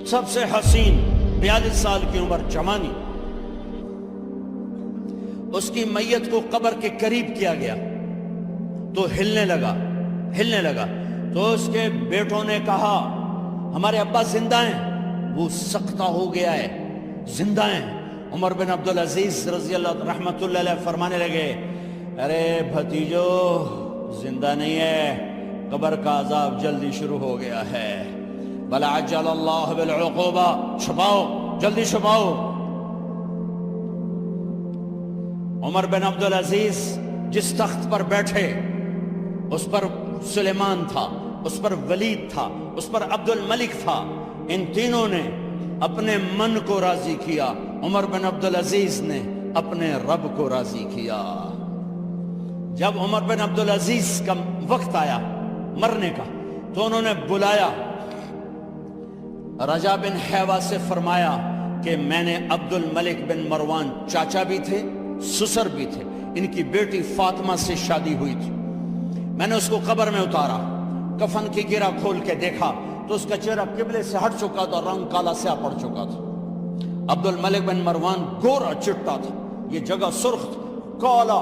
سب سے حسین 42 سال کی عمر جوانی، اس کی میت کو قبر کے قریب کیا گیا تو ہلنے لگا تو اس کے بیٹوں نے کہا ہمارے ابا زندہ ہیں، وہ سختہ ہو گیا ہے، زندہ ہیں۔ عمر بن عبدالعزیز رضی اللہ رحمت اللہ علیہ فرمانے لگے ارے بھتیجو زندہ نہیں ہے، قبر کا عذاب جلدی شروع ہو گیا ہے، بل عجل اللہ بالعقوبہ، چھپاؤ جلدی چھپاؤ۔ عمر بن عبدالعزیز جس تخت پر بیٹھے اس پر سلیمان تھا، اس پر ولید تھا، اس پر عبد الملک تھا، ان تینوں نے اپنے من کو راضی کیا، عمر بن عبدالعزیز نے اپنے رب کو راضی کیا۔ جب عمر بن عبدالعزیز کا وقت آیا مرنے کا تو انہوں نے بلایا رجا بن حیوہ سے، فرمایا کہ میں نے عبد الملک بن مروان چاچا بھی تھے سسر بھی تھے، ان کی بیٹی فاطمہ سے شادی ہوئی تھی، میں نے اس کو قبر میں اتارا، کفن کی گرہ کھول کے دیکھا تو اس کا چہرہ قبلے سے ہٹ چکا تھا، رنگ کالا سیاہ پڑ چکا تھا۔ عبد الملک بن مروان گورا چٹا تھا، یہ جگہ سرخ کالا۔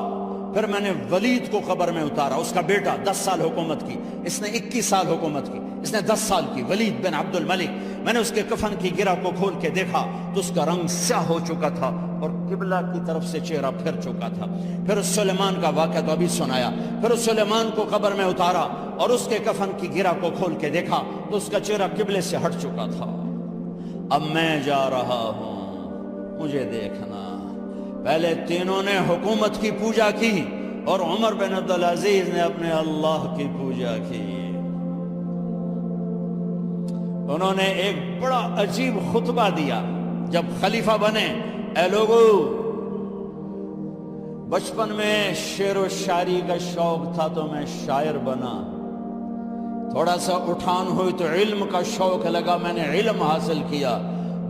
پھر میں نے ولید کو قبر میں اتارا، اس کا بیٹا 10 سال حکومت کی، اس نے 21 سال حکومت کی، اس نے 10 سال کی، ولید بن عبد الملک۔ میں نے اس کے کفن کی گرہ کو کھول کے دیکھا تو اس کا رنگ سیاہ ہو چکا تھا اور قبلہ کی طرف سے چہرہ پھر چکا تھا۔ پھر اس سلیمان کا واقعہ تو ابھی سنایا، پھر اس سلیمان کو قبر میں اتارا اور اس کے کفن کی گرہ کو کھول کے دیکھا تو اس کا چہرہ قبلے سے ہٹ چکا تھا۔ اب میں جا رہا ہوں، مجھے دیکھنا۔ پہلے تینوں نے حکومت کی پوجا کی اور عمر بن عبدالعزیز نے اپنے اللہ کی پوجا کی۔ انہوں نے ایک بڑا عجیب خطبہ دیا جب خلیفہ بنے، اے لوگو بچپن میں شعر و شاعری کا شوق تھا تو میں شاعر بنا، تھوڑا سا اٹھان ہوئی تو علم کا شوق لگا، میں نے علم حاصل کیا،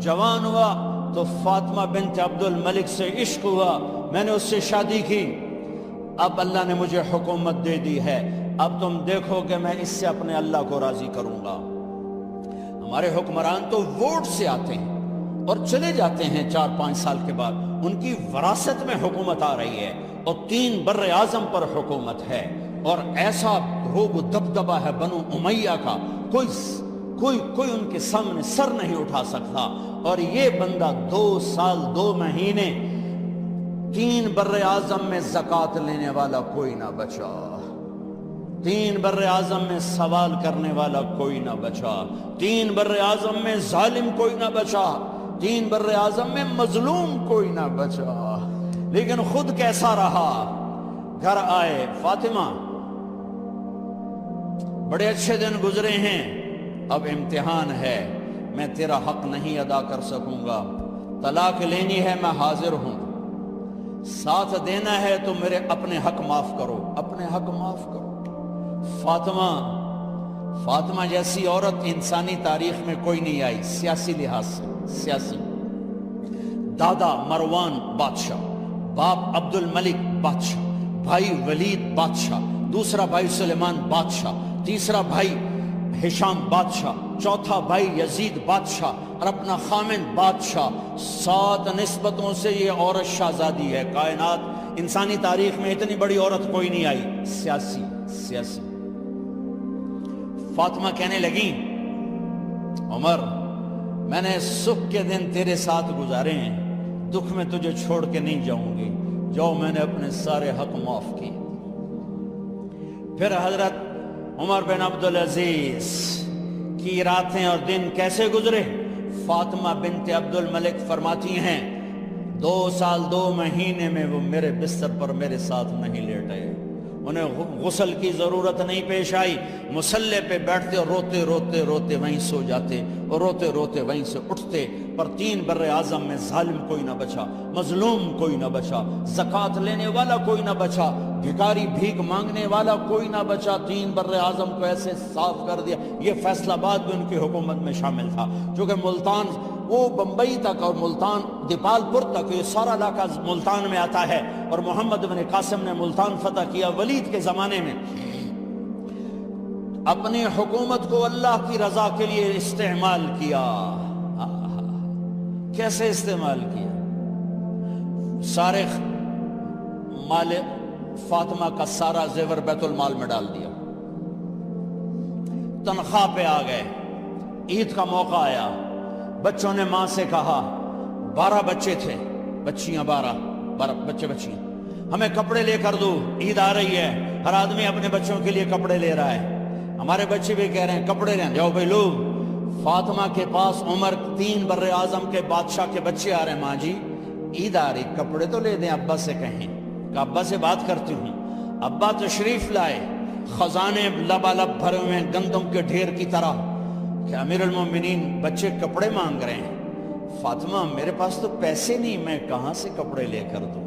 جوان ہوا تو فاطمہ بنت عبد الملک سے عشق ہوا، میں نے اس سے شادی کی، اب اللہ نے مجھے حکومت دے دی ہے، اب تم دیکھو کہ میں اس سے اپنے اللہ کو راضی کروں گا۔ ہمارے حکمران تو ووٹ سے آتے ہیں اور چلے جاتے ہیں 4-5 سال کے بعد، ان کی وراثت میں حکومت آ رہی ہے اور 3 بر اعظم پر حکومت ہے اور ایسا روب و دبدبہ ہے بنو امیہ کا، کوئی ان کے سامنے سر نہیں اٹھا سکتا، اور یہ بندہ 2 سال 2 مہینے 3 بر اعظم میں زکوٰۃ لینے والا کوئی نہ بچا، 3 بر اعظم میں سوال کرنے والا کوئی نہ بچا، 3 بر اعظم میں ظالم کوئی نہ بچا، 3 بر اعظم میں مظلوم کوئی نہ بچا، لیکن خود کیسا رہا؟ گھر آئے، فاطمہ بڑے اچھے دن گزرے ہیں، اب امتحان ہے، میں تیرا حق نہیں ادا کر سکوں گا، طلاق لینی ہے میں حاضر ہوں، ساتھ دینا ہے تو میرے اپنے حق معاف کرو، اپنے حق معاف کرو۔ فاطمہ جیسی عورت انسانی تاریخ میں کوئی نہیں آئی، سیاسی لحاظ سے، سیاسی، دادا مروان بادشاہ، باپ عبد الملک بادشاہ، بھائی ولید بادشاہ، دوسرا بھائی سلیمان بادشاہ، تیسرا بھائی ہشام بادشاہ، چوتھا بھائی یزید بادشاہ اور اپنا خامند بادشاہ، 7 نسبتوں سے یہ عورت شہزادی ہے۔ کائنات انسانی تاریخ میں اتنی بڑی عورت کوئی نہیں آئی، سیاسی۔ فاطمہ کہنے لگی عمر میں نے سکھ کے دن تیرے ساتھ گزارے ہیں، دکھ میں تجھے چھوڑ کے نہیں جاؤں گی، جاؤ میں نے اپنے سارے حق معاف کیے۔ پھر حضرت عمر بن عبدالعزیز کی راتیں اور دن کیسے گزرے؟ فاطمہ بنت عبد الملک فرماتی ہیں 2 سال 2 مہینے میں وہ میرے بستر پر میرے ساتھ نہیں لیٹے، انہیں غسل کی ضرورت نہیں پیش آئی، مصلے پہ بیٹھتے اور روتے وہیں سو جاتے اور روتے وہیں سے اٹھتے، پر 3 بر اعظم میں ظالم کوئی نہ بچا، مظلوم کوئی نہ بچا، زکوٰۃ لینے والا کوئی نہ بچا، بھکاری بھیک مانگنے والا کوئی نہ بچا، 3 بر اعظم کو ایسے صاف کر دیا۔ یہ فیصل آباد بھی ان کی حکومت میں شامل تھا، چونکہ ملتان وہ بمبئی تک اور ملتان دیپال پور تک یہ سارا علاقہ ملتان میں آتا ہے، اور محمد بن قاسم نے ملتان فتح کیا ولید کے زمانے میں۔ اپنی حکومت کو اللہ کی رضا کے لیے استعمال کیا، کیسے استعمال کیا؟ سارے مال فاطمہ کا سارا زیور بیت المال میں ڈال دیا، تنخواہ پہ آ گئے، عید کا موقع آیا، بچوں نے ماں سے کہا، 12 بچے تھے، بچیاں 12 بچے بچیاں، ہمیں کپڑے لے کر دو، عید آ رہی ہے، ہر آدمی اپنے بچوں کے لیے کپڑے لے رہا ہے، ہمارے بچے بھی کہہ رہے ہیں کپڑے لیں، جاؤ بھائی لو۔ فاطمہ کے پاس عمر 3 بر اعظم کے بادشاہ کے بچے آ رہے ہیں، ماں جی عید آ رہی، کپڑے تو لے دیں، ابا سے کہیں کہ ابا سے بات کرتی ہوں۔ ابا تشریف لائے، خزانے لبالب بھرے ہوئے گندم کے ڈھیر کی طرح، کہ امیر المومنین بچے کپڑے مانگ رہے ہیں۔ فاطمہ میرے پاس تو پیسے نہیں، میں کہاں سے کپڑے لے کر دوں،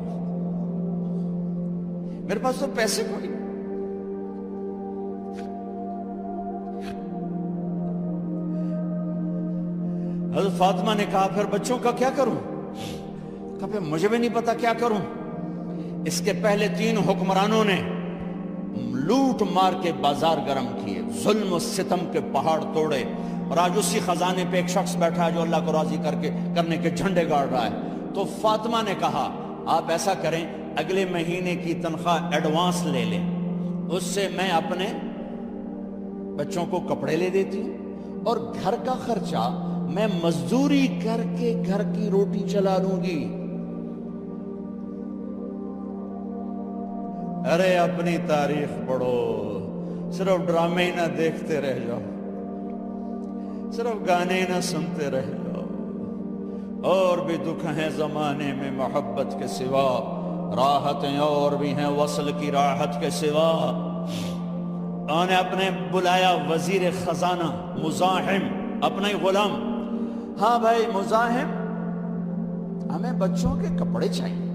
میرے پاس تو پیسے کوئی۔ حضرت فاطمہ نے کہا پھر بچوں کا کیا کروں؟ کہا پھر مجھے بھی نہیں پتا کیا کروں۔ اس کے پہلے 3 حکمرانوں نے لوٹ مار کے بازار گرم کیے، ظلم و ستم کے پہاڑ توڑے، اور آج اسی خزانے پہ ایک شخص بیٹھا ہے جو اللہ کو راضی کرنے کے جھنڈے گاڑ رہا ہے۔ تو فاطمہ نے کہا آپ ایسا کریں، اگلے مہینے کی تنخواہ ایڈوانس لے لیں، اس سے میں اپنے بچوں کو کپڑے لے دیتی ہوں، اور گھر کا خرچہ میں مزدوری کر کے گھر کی روٹی چلا لوں گی۔ ارے اپنی تاریخ پڑھو، صرف ڈرامے ہی نہ دیکھتے رہ جاؤ، صرف گانے نہ سنتے رہ جاؤ، اور بھی دکھ ہیں زمانے میں محبت کے سوا، راحتیں اور بھی ہیں وصل کی راحت کے سوا۔ انہوں نے اپنے بلایا وزیر خزانہ مزاحم، اپنا ہی غلام، ہاں بھائی مزاحم ہمیں بچوں کے کپڑے چاہیے،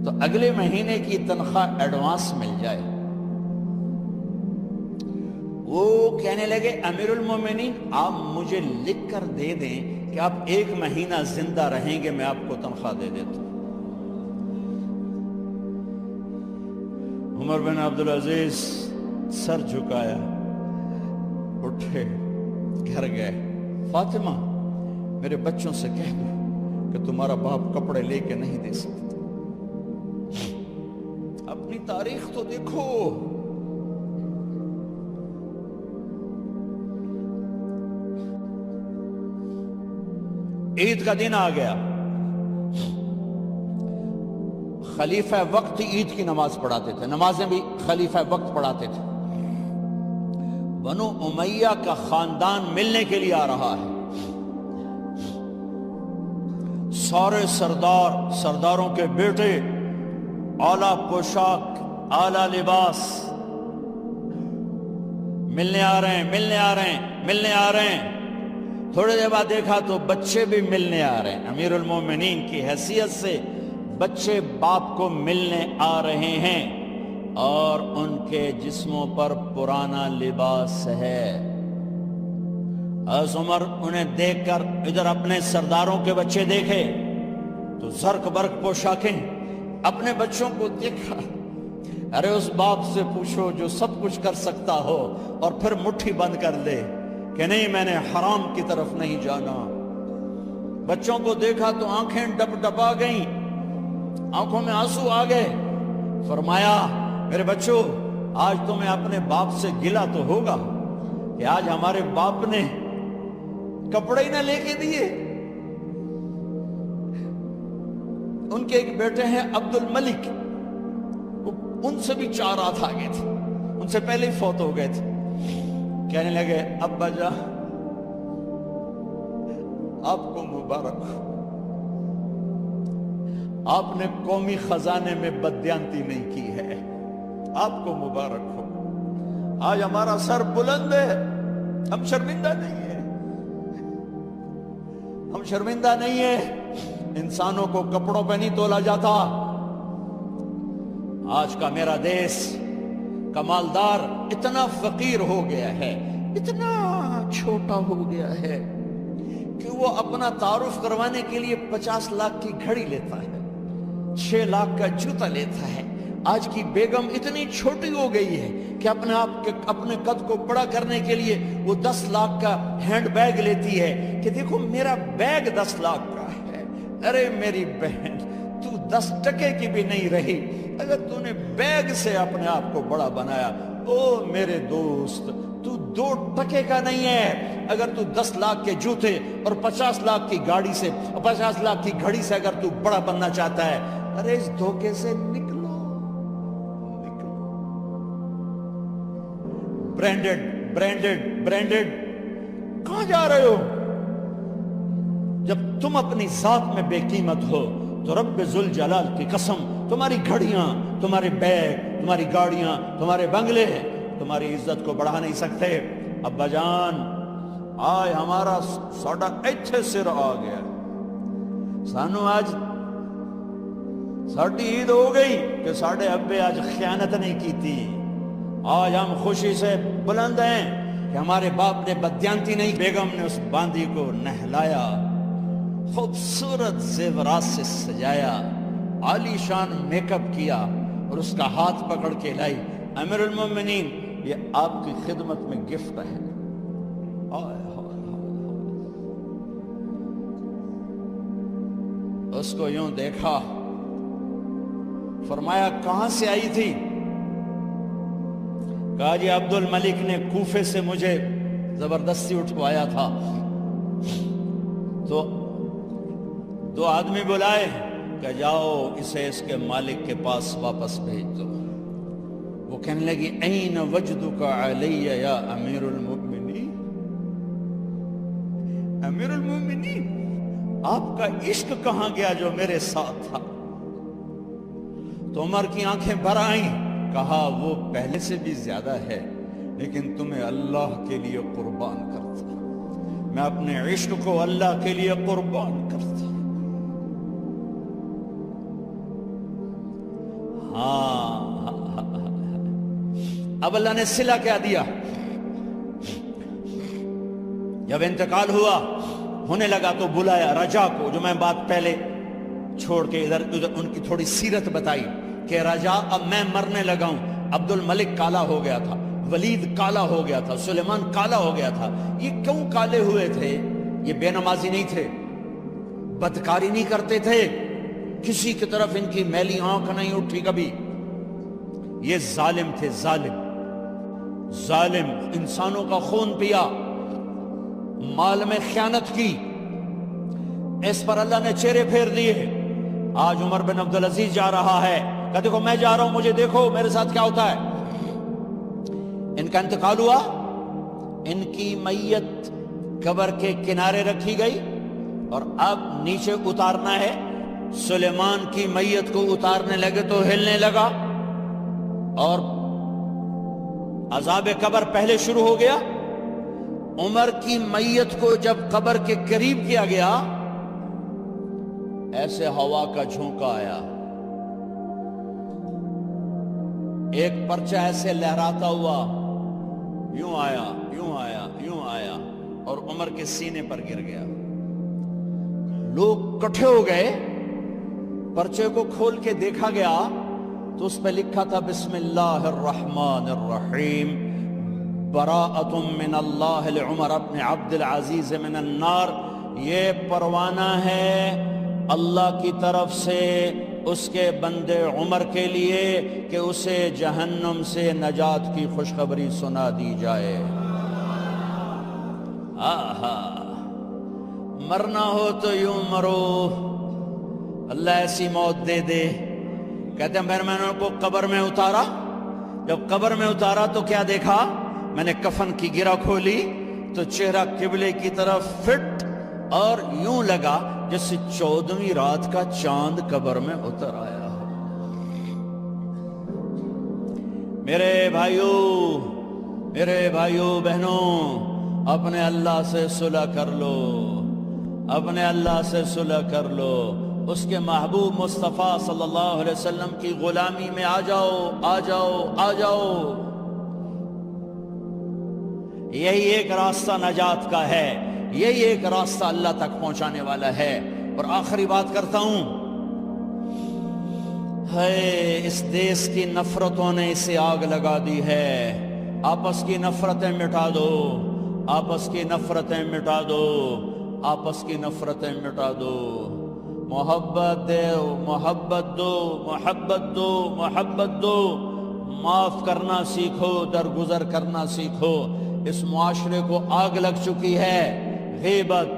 تو اگلے مہینے کی تنخواہ ایڈوانس مل جائے۔ وہ کہنے لگے امیر المومنین آپ مجھے لکھ کر دے دیں کہ آپ 1 مہینہ زندہ رہیں گے، میں آپ کو تنخواہ دے دیتا ہوں۔ عمر بن عبدالعزیز سر جھکایا، اٹھے، گھر گئے، فاطمہ میرے بچوں سے کہہ دو کہ تمہارا باپ کپڑے لے کے نہیں دے سکتا۔ اپنی تاریخ تو دیکھو، عید کا دن آ گیا، خلیفہ وقت عید کی نماز پڑھاتے تھے، نمازیں بھی خلیفہ وقت پڑھاتے تھے۔ بنو امیہ کا خاندان ملنے کے لیے آ رہا ہے، سارے سرداروں کے بیٹے اعلیٰ پوشاک، اعلیٰ لباس، ملنے آ رہے ہیں۔ تھوڑے دیر بعد دیکھا تو بچے بھی ملنے آ رہے ہیں، امیر المومنین کی حیثیت سے بچے باپ کو ملنے آ رہے ہیں، اور ان کے جسموں پر پرانا لباس ہے۔ حضرت عمر انہیں دیکھ کر ادھر اپنے سرداروں کے بچے دیکھے تو زرق برق پوشاکیں، اپنے بچوں کو دیکھا۔ ارے اس باپ سے پوچھو جو سب کچھ کر سکتا ہو اور پھر مٹھی بند کر دے کہ نہیں میں نے حرام کی طرف نہیں جانا۔ بچوں کو دیکھا تو آنکھیں ڈب ڈبا گئیں، آنکھوں میں آنسو آ گئے۔ فرمایا میرے بچوں آج تمہیں اپنے باپ سے گلہ تو ہوگا کہ آج ہمارے باپ نے کپڑے ہی نہ لے کے دیے۔ ان کے ایک بیٹے ہیں عبد الملک، ان سے بھی 4 ہاتھ آگے تھے، ان سے پہلے ہی فوت ہو گئے تھے۔ کہنے لگے ابا جان آپ کو مبارک ہو، آپ نے قومی خزانے میں بددیانتی نہیں کی ہے، آپ کو مبارک ہو۔ آج ہمارا سر بلند ہے، ہم شرمندہ نہیں ہیں، ہم شرمندہ نہیں ہیں۔ انسانوں کو کپڑوں پہ نہیں تولا جاتا۔ آج کا میرا دیس کا مالدار اتنا فقیر ہو گیا ہے، اتنا چھوٹا ہو گیا ہے کہ وہ اپنا تعارف کروانے کے لیے 50 لاکھ کی گھڑی لیتا ہے، 6 لاکھ کا جوتا لیتا ہے۔ آج کی بیگم اتنی چھوٹی ہو گئی ہے کہ اپنے قد کو بڑا کرنے کے لیے وہ 10 لاکھ کا ہینڈ بیگ لیتی ہے کہ دیکھو میرا بیگ 10 لاکھ کا ہے۔ ارے میری بہن، تو 10 ٹکے کی بھی نہیں رہی، اگر تو نے بیگ سے اپنے آپ کو بڑا بنایا، او میرے دوست تو 2 ٹکے کا نہیں ہے۔ اگر تو 10 لاکھ کے جوتے اور 50 لاکھ کی گاڑی سے اور 50 لاکھ کی گھڑی سے اگر تو بڑا بننا چاہتا ہے، ارے اس دھوکے سے نکلو۔ برینڈڈ برینڈڈ برینڈڈ، کہاں جا رہے ہو؟ جب تم اپنی ذات میں بے قیمت ہو تو رب ذوالجلال کی قسم، تمہاری گھڑیاں، تمہارے بیگ، تمہاری گاڑیاں، تمہارے بنگلے تمہاری عزت کو بڑھا نہیں سکتے۔ ابا جان، آج ہمارا ساڈا ایتھے سر آ گیا، سانو آج ساڈی عید ہو گئی کہ ساڈے ابے آج خیانت نہیں کی تھی۔ آج ہم خوشی سے بلند ہیں کہ ہمارے باپ نے بدیانتی نہیں، بیگم نے اس باندی کو نہلایا، خوبصورت زیورات سے سجایا، عالی شان میک اپ کیا اور اس کا ہاتھ پکڑ کے لائی، امیر المومنین یہ آپ کی خدمت میں گفٹ ہے۔ اس کو یوں دیکھا، فرمایا کہاں سے آئی تھی؟ کہا جی عبد الملک نے کوفے سے مجھے زبردستی اٹھوایا تھا۔ تو 2 آدمی بلائے کہ جاؤ اسے اس کے مالک کے پاس واپس بھیج دو۔ وہ کہنے لگی این وجدک علی یا امیر المؤمنین، امیر المؤمنین آپ کا عشق کہاں گیا جو میرے ساتھ تھا؟ تو عمر کی آنکھیں بھر آئیں، کہا وہ پہلے سے بھی زیادہ ہے، لیکن تمہیں اللہ کے لیے قربان کرتا، میں اپنے عشق کو اللہ کے لیے قربان کرتا۔ ہاں اب اللہ نے صلہ کیا دیا؟ جب انتقال ہوا ہونے لگا تو بلایا رجا کو، جو میں بات پہلے چھوڑ کے ادھر ان کی تھوڑی سیرت بتائی کہ رجا اب میں مرنے لگا ہوں، عبد الملک کالا ہو گیا تھا، ولید کالا ہو گیا تھا، سلیمان کالا ہو گیا تھا۔ یہ کیوں کالے ہوئے تھے؟ یہ بے نمازی نہیں تھے، بدکاری نہیں کرتے تھے، کسی کی طرف ان کی میلی آنکھ نہیں اٹھی کبھی۔ یہ ظالم تھے، ظالم ظالم، انسانوں کا خون پیا، مال میں خیانت کی، اس پر اللہ نے چہرے پھیر دیے۔ آج عمر بن عبدالعزیز جا رہا ہے کہ دیکھو میں جا رہا ہوں، مجھے دیکھو میرے ساتھ کیا ہوتا ہے۔ ان کا انتقال ہوا، ان کی میت قبر کے کنارے رکھی گئی اور اب نیچے اتارنا ہے۔ سلیمان کی میت کو اتارنے لگے تو ہلنے لگا اور عذاب قبر پہلے شروع ہو گیا۔ عمر کی میت کو جب قبر کے قریب کیا گیا، ایسے ہوا کا جھونکا آیا، ایک پرچہ ایسے لہراتا ہوا یوں آیا یوں آیا یوں آیا اور عمر کے سینے پر گر گیا۔ لوگ کٹھے ہو گئے، پرچے کو کھول کے دیکھا گیا تو اس پہ لکھا تھا بسم اللہ الرحمن الرحیم، براءۃ من اللہ لعمر بن عبد العزیز من النار۔ یہ پروانہ ہے اللہ کی طرف سے اس کے بندے عمر کے لیے کہ اسے جہنم سے نجات کی خوشخبری سنا دی جائے۔ آہا، مرنا ہو تو یوں مرو، اللہ ایسی موت دے دے۔ کہتے ہیں میں نے ان کو قبر میں اتارا، جب قبر میں اتارا تو کیا دیکھا؟ میں نے کفن کی گرہ کھولی تو چہرہ قبلے کی طرف فٹ اور یوں لگا جیسے 14ویں رات کا چاند قبر میں اتر آیا ہو۔ میرے بھائیوں بہنوں، اپنے اللہ سے صلح کر لو، اپنے اللہ سے صلح کر لو، اس کے محبوب مصطفیٰ صلی اللہ علیہ وسلم کی غلامی میں آ جاؤ آ جاؤ آ جاؤ۔ یہی ایک راستہ نجات کا ہے، یہی ایک راستہ اللہ تک پہنچانے والا ہے۔ اور آخری بات کرتا ہوں، اس دیس کی نفرتوں نے اسے آگ لگا دی ہے۔ آپس کی نفرتیں مٹا دو، آپس کی نفرتیں مٹا دو، آپس کی نفرتیں مٹا دو۔ محبت دو، محبت دو، محبت دو، محبت دو، معاف کرنا سیکھو، درگزر کرنا سیکھو۔ اس معاشرے کو آگ لگ چکی ہے، غیبت،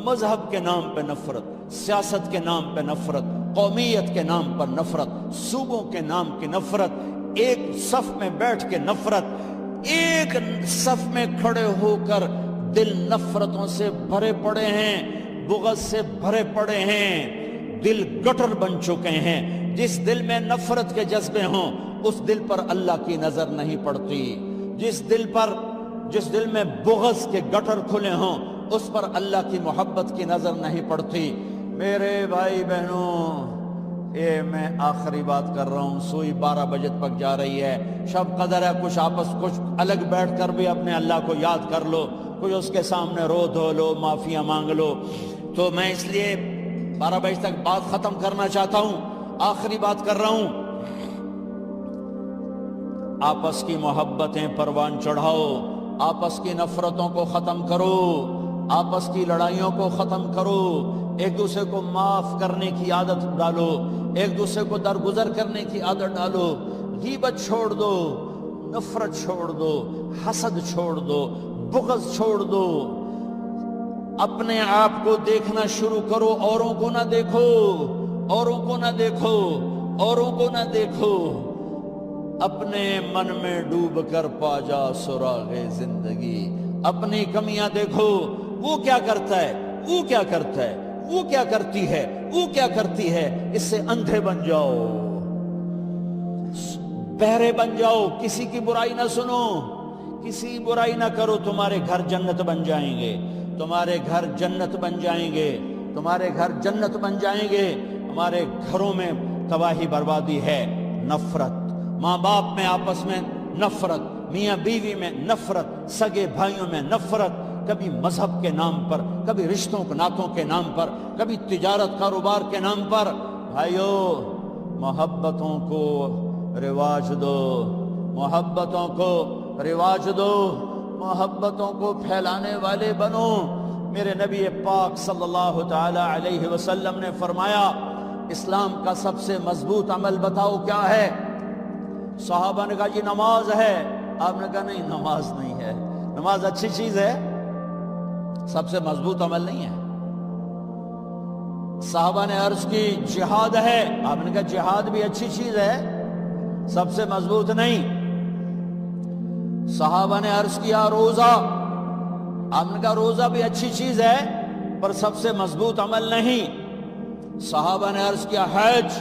مذہب کے نام پہ نفرت، سیاست کے نام پہ نفرت، قومیت کے نام پر نفرت، صوبوں کے نام کی نفرت، ایک صف میں بیٹھ کے نفرت، ایک صف میں کھڑے ہو کر دل نفرتوں سے بھرے پڑے ہیں، بغض سے بھرے پڑے ہیں، دل گٹر بن چکے ہیں۔ جس دل میں نفرت کے جذبے ہوں اس دل پر اللہ کی نظر نہیں پڑتی، جس دل میں بغض کے گٹر کھلے ہوں اس پر اللہ کی محبت کی نظر نہیں پڑتی۔ میرے بھائی بہنوں، میں آخری بات کر رہا ہوں، سوئی 12 بجے تک جا رہی ہے، شب قدر ہے، کچھ الگ بیٹھ کر بھی اپنے اللہ کو یاد کر لو، کوئی اس کے سامنے رو دھو لو، معافیاں مانگ لو۔ تو میں اس لیے 12 بجے تک بات ختم کرنا چاہتا ہوں، آخری بات کر رہا ہوں۔ آپس کی محبتیں پروان چڑھاؤ، آپس کی نفرتوں کو ختم کرو، آپس کی لڑائیوں کو ختم کرو، ایک دوسرے کو معاف کرنے کی عادت ڈالو، ایک دوسرے کو درگزر کرنے کی عادت ڈالو، غیبت چھوڑ دو، نفرت چھوڑ دو، حسد چھوڑ دو، بغض چھوڑ دو، اپنے آپ کو دیکھنا شروع کرو، اوروں کو نہ دیکھو، اوروں کو نہ دیکھو، اوروں کو نہ دیکھو، اپنے من میں ڈوب کر پا جا سراغ زندگی، اپنی کمیاں دیکھو، وہ کیا کرتا ہے، وہ کیا کرتا ہے، وہ کیا کرتی ہے، وہ کیا کرتی ہے، اس سے اندھے بن جاؤ، بہرے بن جاؤ، کسی کی برائی نہ سنو، کسی برائی نہ کرو، تمہارے گھر جنت بن جائیں گے، تمہارے گھر جنت بن جائیں گے، تمہارے گھر جنت بن جائیں گے۔ ہمارے گھروں میں تباہی بربادی ہے، نفرت، ماں باپ میں آپس میں نفرت، میاں بیوی میں نفرت، سگے بھائیوں میں نفرت، کبھی مذہب کے نام پر، کبھی رشتوں ناتوں کے نام پر، کبھی تجارت کاروبار کے نام پر۔ بھائیو، محبتوں کو رواج دو، محبتوں کو رواج دو، محبتوں کو پھیلانے والے بنو۔ میرے نبی پاک صلی اللہ تعالی علیہ وسلم نے فرمایا، اسلام کا سب سے مضبوط عمل بتاؤ کیا ہے؟ صحابہ نے کہا جی نماز ہے۔ آپ نے کہا نہیں، نماز نہیں ہے، نماز اچھی چیز ہے، سب سے مضبوط عمل نہیں ہے۔ صحابہ نے عرض کی جہاد ہے، آپ نے کہا جہاد بھی اچھی چیز ہے، سب سے مضبوط نہیں۔ صحابہ نے عرض کیا روزہ، آپ نے کہا روزہ بھی اچھی چیز ہے پر سب سے مضبوط عمل نہیں۔ صحابہ نے عرض کیا حج،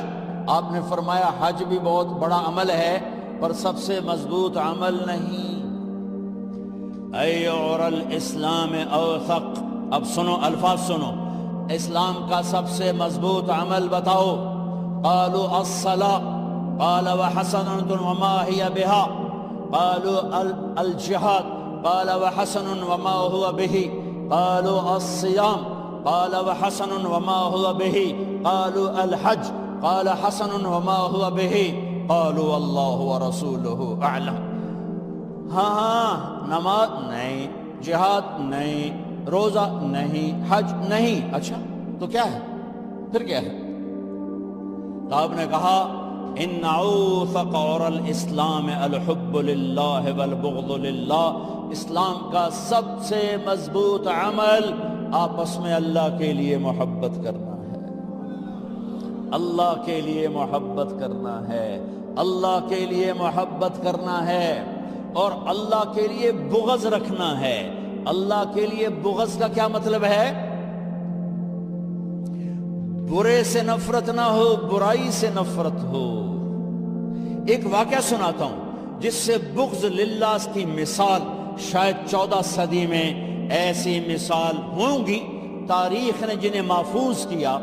آپ نے فرمایا حج بھی بہت بڑا عمل ہے پر سب سے مضبوط عمل نہیں۔ ایعر الاسلام اوثق، اب سنو الفاظ سنو، اسلام کا سب سے مضبوط عمل بتاؤ۔ قالوا الصلاة قال وحسن وما هي بها، قالوا الجهاد قال وحسن وما هو به، قالوا الصيام قال وحسن وما هو به، قالوا الحج قال حسن وما هو به، قالوا اللہ ورسولہ اعلم۔ ہاں نماز نہیں، جہاد نہیں، روزہ نہیں، حج نہیں، اچھا تو کیا ہے؟ پھر کیا ہے؟ تو آپ نے کہا ان اوثق اور الاسلام الحب للہ والبغض للہ، اسلام کا سب سے مضبوط عمل آپس میں اللہ کے لیے محبت کرنا ہے، اللہ کے لیے محبت کرنا ہے، اللہ کے لیے محبت کرنا ہے، اور اللہ کے لیے بغض رکھنا ہے۔ اللہ کے لیے بغض کا کیا مطلب ہے؟ برے سے نفرت نہ ہو، برائی سے نفرت ہو۔ ایک واقعہ سناتا ہوں جس سے بغض للہ کی مثال شاید 14 صدی میں ایسی مثال ہوں گی، تاریخ نے جنہیں محفوظ کیا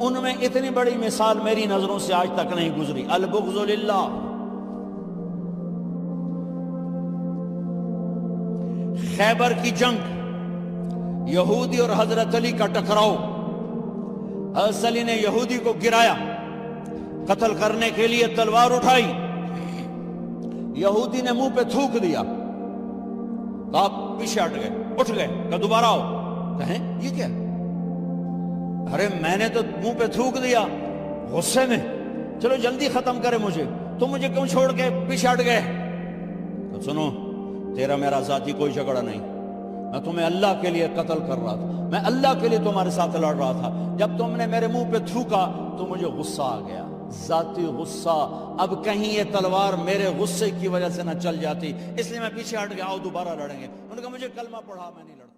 ان میں اتنی بڑی مثال میری نظروں سے آج تک نہیں گزری۔ البغض للہ۔ خیبر کی جنگ، یہودی اور حضرت علی کا ٹکراؤ، حضرت علی نے یہودی کو گرایا، قتل کرنے کے لیے تلوار اٹھائی، یہودی نے منہ پہ تھوک دیا، تو آپ پیچھے ہٹ گئے، اٹھ گئے کہ دوبارہ آؤ، کہیں یہ کیا؟ ارے میں نے تو منہ پہ تھوک دیا غصے میں، چلو جلدی ختم کرے مجھے، تم مجھے کیوں چھوڑ کے پیچھے ہٹ گئے؟ تو سنو، تیرا میرا ذاتی کوئی جھگڑا نہیں، میں تمہیں اللہ کے لیے قتل کر رہا تھا، میں اللہ کے لیے تمہارے ساتھ لڑ رہا تھا، جب تم نے میرے منہ پہ تھوکا تو مجھے غصہ آ گیا، ذاتی غصہ، اب کہیں یہ تلوار میرے غصے کی وجہ سے نہ چل جاتی، اس لیے میں پیچھے ہٹ گیا، آؤ دوبارہ لڑیں گے۔ انہوں نے کہا مجھے کلمہ پڑھا، میں نہیں لڑتا۔